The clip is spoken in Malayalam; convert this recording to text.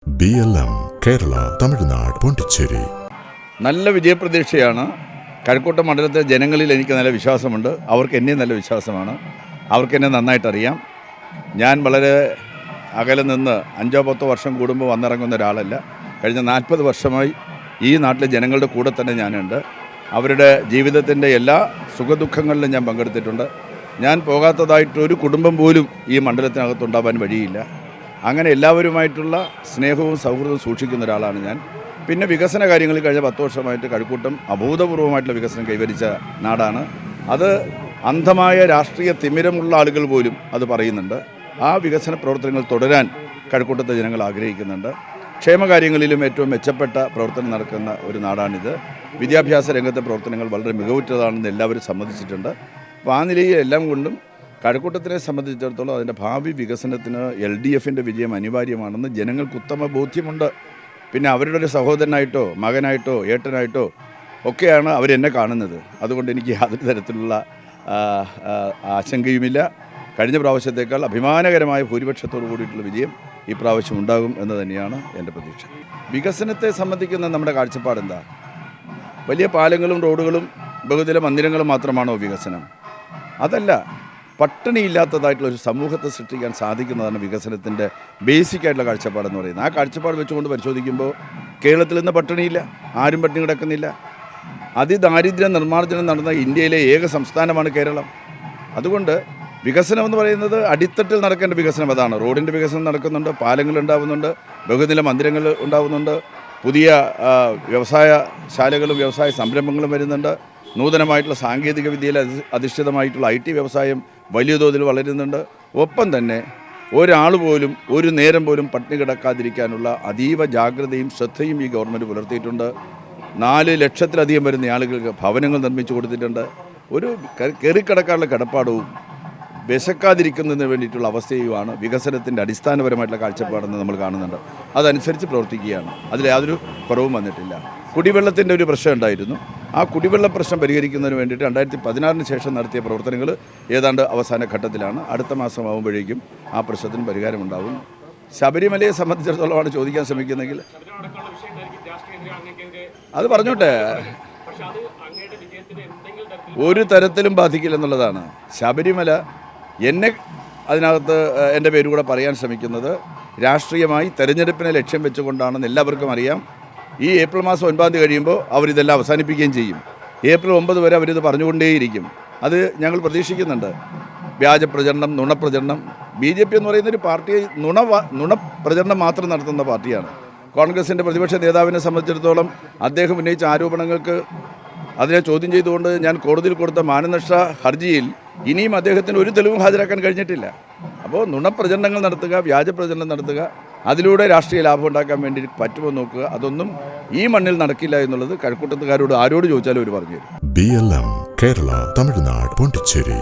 BLM കേരള തമിഴ്നാട് പോണ്ടിച്ചേരി. നല്ല വിജയപ്രതീക്ഷയാണ്. കഴക്കൂട്ടം മണ്ഡലത്തിലെ ജനങ്ങളിൽ എനിക്ക് നല്ല വിശ്വാസമുണ്ട്. അവർക്ക് എന്നെ നല്ല വിശ്വാസമാണ്. അവർക്ക് എന്നെ നന്നായിട്ടറിയാം. ഞാൻ വളരെ അകലെ നിന്ന് 5-10 വർഷം കൂടുമ്പോൾ വന്നിറങ്ങുന്ന ഒരാളല്ല. കഴിഞ്ഞ 40 വർഷമായി ഈ നാട്ടിലെ ജനങ്ങളുടെ കൂടെ തന്നെ ഞാനുണ്ട്. അവരുടെ ജീവിതത്തിൻ്റെ എല്ലാ സുഖദുഃഖങ്ങളിലും ഞാൻ പങ്കെടുത്തിട്ടുണ്ട്. ഞാൻ പോകാത്തതായിട്ടൊരു കുടുംബം പോലും ഈ മണ്ഡലത്തിനകത്തുണ്ടാവാൻ വഴിയില്ല. അങ്ങനെ എല്ലാവരുമായിട്ടുള്ള സ്നേഹവും സൗഹൃദവും സൂക്ഷിക്കുന്ന ഒരാളാണ് ഞാൻ. പിന്നെ വികസന കാര്യങ്ങളിൽ കഴിഞ്ഞ 10 വർഷമായിട്ട് കഴക്കൂട്ടം അഭൂതപൂർവമായിട്ടുള്ള വികസനം കൈവരിച്ച നാടാണ്. അത് അന്ധമായ രാഷ്ട്രീയ തിമിരമുള്ള ആളുകൾ പോലും അത് പറയുന്നുണ്ട്. ആ വികസന പ്രവർത്തനങ്ങൾ തുടരാൻ കഴക്കൂട്ടത്തെ ജനങ്ങൾ ആഗ്രഹിക്കുന്നുണ്ട്. ക്ഷേമകാര്യങ്ങളിലും ഏറ്റവും മെച്ചപ്പെട്ട പ്രവർത്തനം നടക്കുന്ന ഒരു നാടാണിത്. വിദ്യാഭ്യാസ രംഗത്തെ പ്രവർത്തനങ്ങൾ വളരെ മികവുറ്റതാണെന്ന് എല്ലാവരും സമ്മതിച്ചിട്ടുണ്ട്. അപ്പോൾ ആ നിലയിൽ എല്ലാം കൊണ്ടും കഴക്കൂട്ടത്തിനെ സംബന്ധിച്ചിടത്തോളം അതിൻ്റെ ഭാവി വികസനത്തിന് LDFൻ്റെ വിജയം അനിവാര്യമാണെന്ന് ജനങ്ങൾക്ക് ഉത്തമ ബോധ്യമുണ്ട്. പിന്നെ അവരുടെ ഒരു സഹോദരനായിട്ടോ മകനായിട്ടോ ഏട്ടനായിട്ടോ ഒക്കെയാണ് അവരെന്നെ കാണുന്നത്. അതുകൊണ്ട് എനിക്ക് യാതൊരു തരത്തിലുള്ള ആശങ്കയുമില്ല. കഴിഞ്ഞ പ്രാവശ്യത്തേക്കാൾ അഭിമാനകരമായ ഭൂരിപക്ഷത്തോടു കൂടിയിട്ടുള്ള വിജയം ഈ പ്രാവശ്യം ഉണ്ടാകും എന്ന് തന്നെയാണ് എൻ്റെ പ്രതീക്ഷ. വികസനത്തെ സംബന്ധിക്കുന്ന നമ്മുടെ കാഴ്ചപ്പാടെന്താ? വലിയ പാലങ്ങളും റോഡുകളും ബഹുതല മന്ദിരങ്ങളും മാത്രമാണോ വികസനം? അതല്ല. പട്ടിണിയില്ലാത്തതായിട്ടുള്ളൊരു സമൂഹത്തെ സൃഷ്ടിക്കാൻ സാധിക്കുന്നതാണ് വികസനത്തിൻ്റെ ബേസിക്കായിട്ടുള്ള കാഴ്ചപ്പാടെന്ന് പറയുന്നത്. ആ കാഴ്ചപ്പാട് വെച്ചുകൊണ്ട് പരിശോധിക്കുമ്പോൾ കേരളത്തിൽ നിന്ന് പട്ടിണിയില്ല, ആരും പട്ടിണി കിടക്കുന്നില്ല. അതിദാരിദ്ര്യ നിർമ്മാർജ്ജനം നടന്ന ഇന്ത്യയിലെ ഏക സംസ്ഥാനമാണ് കേരളം. അതുകൊണ്ട് വികസനം എന്ന് പറയുന്നത് അടിത്തട്ടിൽ നടക്കേണ്ട വികസനം അതാണ്. റോഡിൻ്റെ വികസനം നടക്കുന്നുണ്ട്, പാലങ്ങൾ ഉണ്ടാകുന്നുണ്ട്, ബഹുനില മന്ദിരങ്ങൾ ഉണ്ടാകുന്നുണ്ട്, പുതിയ വ്യവസായശാലകളും വ്യവസായ സംരംഭങ്ങളും വരുന്നുണ്ട്, നൂതനമായിട്ടുള്ള സാങ്കേതിക വിദ്യയിൽ അധിഷ്ഠിതമായിട്ടുള്ള IT വ്യവസായം വലിയ തോതിൽ വളരുന്നുണ്ട്. ഒപ്പം തന്നെ ഒരാൾ പോലും ഒരു നേരം പോലും പട്ടിണി കിടക്കാതിരിക്കാനുള്ള അതീവ ജാഗ്രതയും ശ്രദ്ധയും ഈ ഗവൺമെൻറ് പുലർത്തിയിട്ടുണ്ട്. 4 ലക്ഷത്തിലധികം വരുന്ന ആളുകൾക്ക് ഭവനങ്ങൾ നിർമ്മിച്ചു കൊടുത്തിട്ടുണ്ട്. ഒരു കയറിക്കിടക്കാനുള്ള കിടപ്പാടവും വിശക്കാതിരിക്കുന്നതിന് വേണ്ടിയിട്ടുള്ള അവസ്ഥയുമാണ് വികസനത്തിൻ്റെ അടിസ്ഥാനപരമായിട്ടുള്ള കാഴ്ചപ്പാടെന്ന് നമ്മൾ കാണുന്നുണ്ട്. അതനുസരിച്ച് പ്രവർത്തിക്കുകയാണ്. അതിൽ യാതൊരു കുറവും വന്നിട്ടില്ല. കുടിവെള്ളത്തിൻ്റെ ഒരു പ്രശ്നം ഉണ്ടായിരുന്നു. ആ കുടിവെള്ള പ്രശ്നം പരിഹരിക്കുന്നതിന് വേണ്ടിയിട്ട് 2016 ശേഷം നടത്തിയ പ്രവർത്തനങ്ങൾ ഏതാണ്ട് അവസാന ഘട്ടത്തിലാണ്. അടുത്ത മാസമാകുമ്പോഴേക്കും ആ പ്രശ്നത്തിന് പരിഹാരമുണ്ടാകും. ശബരിമലയെ സംബന്ധിച്ചിടത്തോളമാണ് ചോദിക്കാൻ ശ്രമിക്കുന്നതെങ്കിൽ അത് പറഞ്ഞോട്ടെ, ഒരു തരത്തിലും ബാധിക്കില്ലെന്നുള്ളതാണ്. ശബരിമല എന്നെ അതിനകത്ത് എൻ്റെ പേര് കൂടെ പറയാൻ ശ്രമിക്കുന്നത് രാഷ്ട്രീയമായി തെരഞ്ഞെടുപ്പിനെ ലക്ഷ്യം വെച്ചുകൊണ്ടാണെന്ന് എല്ലാവർക്കും അറിയാം. ഈ ഏപ്രിൽ മാസം 9 കഴിയുമ്പോൾ അവരിതെല്ലാം അവസാനിപ്പിക്കുകയും ചെയ്യും. ഏപ്രിൽ 9 വരെ അവരിത് പറഞ്ഞുകൊണ്ടേയിരിക്കും. അത് ഞങ്ങൾ പ്രതീക്ഷിക്കുന്നുണ്ട്. വ്യാജപ്രചരണം, നുണപ്രചരണം. BJP എന്ന് പറയുന്നൊരു പാർട്ടി നുണപ്രചരണം മാത്രം നടത്തുന്ന പാർട്ടിയാണ്. കോൺഗ്രസിൻ്റെ പ്രതിപക്ഷ നേതാവിനെ സംബന്ധിച്ചിടത്തോളം അദ്ദേഹം ഉന്നയിച്ച ആരോപണങ്ങൾക്ക് അതിനെ ചോദ്യം ചെയ്തുകൊണ്ട് ഞാൻ കോടതിയിൽ കൊടുത്ത മാനനഷ്ട ഹർജിയിൽ ഇനിയും അദ്ദേഹത്തിന് ഒരു തെളിവും ഹാജരാക്കാൻ കഴിഞ്ഞിട്ടില്ല. അപ്പോൾ നുണപ്രചരണങ്ങൾ നടത്തുക, വ്യാജപ്രചരണം നടത്തുക, അതിലൂടെ രാഷ്ട്രീയ ലാഭം ഉണ്ടാക്കാൻ വേണ്ടി പറ്റുമോ നോക്കുക. അതൊന്നും ഈ മണ്ണിൽ നടക്കില്ല എന്നുള്ളത് കഴക്കൂട്ടത്തുകാരോട് ആരോട് ചോദിച്ചാലും അവർ പറഞ്ഞു തരും. BLM കേരള തമിഴ്നാട് പോണ്ടിച്ചേരി.